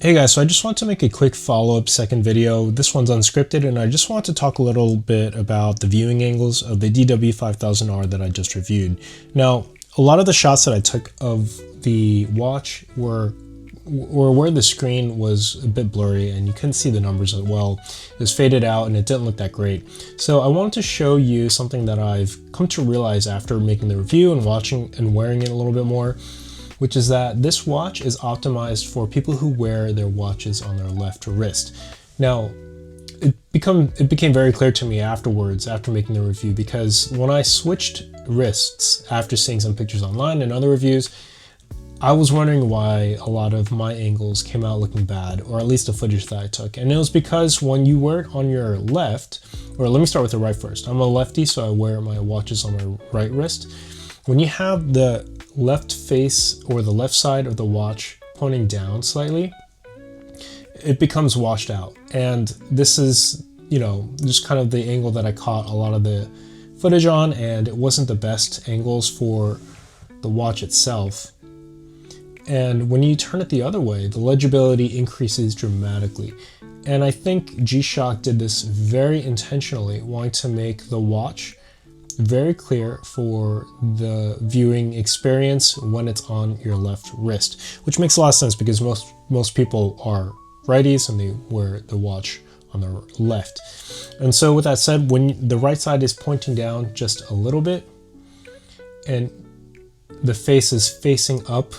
Hey guys, so I just want to make a quick follow-up second video. This one's unscripted, and I just want to talk a little bit about the viewing angles of the DW-5000R that I just reviewed. Now, a lot of the shots that I took of the watch were where the screen was a bit blurry and you couldn't see the numbers as well. It was faded out and it didn't look that great. So I wanted to show you something that I've come to realize after making the review and watching and wearing it a little bit more, which is that this watch is optimized for people who wear their watches on their left wrist. Now, it became very clear to me afterwards, after making the review, because when I switched wrists after seeing some pictures online and other reviews, I was wondering why a lot of my angles came out looking bad, or at least the footage that I took. And it was because when you wear it on your left, or let me start with the right first. I'm a lefty, so I wear my watches on my right wrist. When you have the left face or the left side of the watch pointing down slightly, it becomes washed out. And this is, just kind of the angle that I caught a lot of the footage on, and it wasn't the best angles for the watch itself. And when you turn it the other way, the legibility increases dramatically. And I think G-Shock did this very intentionally, wanting to make the watch very clear for the viewing experience when it's on your left wrist, which makes a lot of sense because most people are righties and they wear the watch on their left. And so with that said, when the right side is pointing down just a little bit and the face is facing up,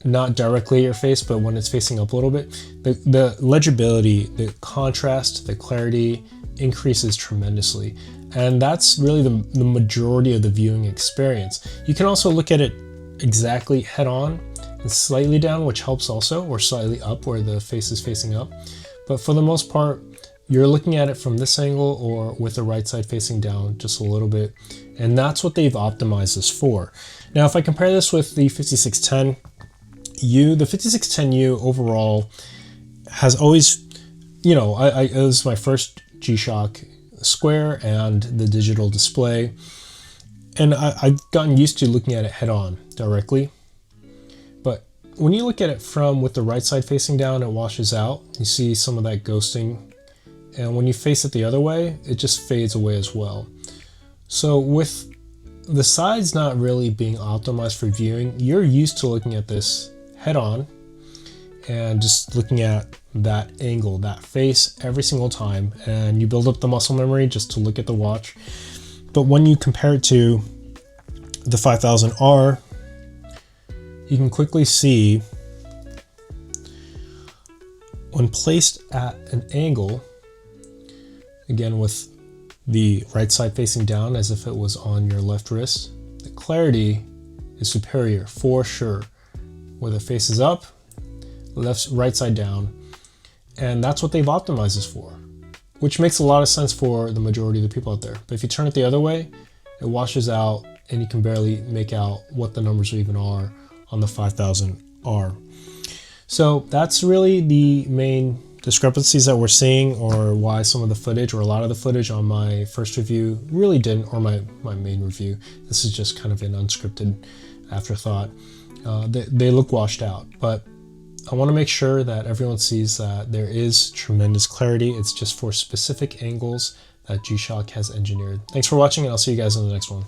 not directly at your face, but when it's facing up a little bit, the legibility, the contrast, the clarity increases tremendously. And that's really the majority of the viewing experience. You can also look at it exactly head on and slightly down, which helps also, or slightly up where the face is facing up. But for the most part, you're looking at it from this angle or with the right side facing down just a little bit. And that's what they've optimized this for. Now, if I compare this with the 5610U, the 5610U overall has always, it was my first G-Shock square and the digital display, and I've gotten used to looking at it head on directly. But when you look at it with the right side facing down, it washes out. You see some of that ghosting, and when you face it the other way, it just fades away as well. So with the sides not really being optimized for viewing, you're used to looking at this head on and just looking at that angle, that face every single time, and you build up the muscle memory just to look at the watch. But when you compare it to the 5000R, you can quickly see when placed at an angle, again with the right side facing down as if it was on your left wrist, the clarity is superior for sure. Where the face is up, right side down, and that's what they've optimized this for, which makes a lot of sense for the majority of the people out there. But if you turn it the other way, it washes out and you can barely make out what the numbers even are on the 5000R. So that's really the main discrepancies that we're seeing, or why some of the footage, or a lot of the footage on my first review really didn't, or my main review. This is just kind of an unscripted afterthought. They look washed out, but I want to make sure that everyone sees that there is tremendous clarity. It's just for specific angles that G-Shock has engineered. Thanks for watching, and I'll see you guys in the next one.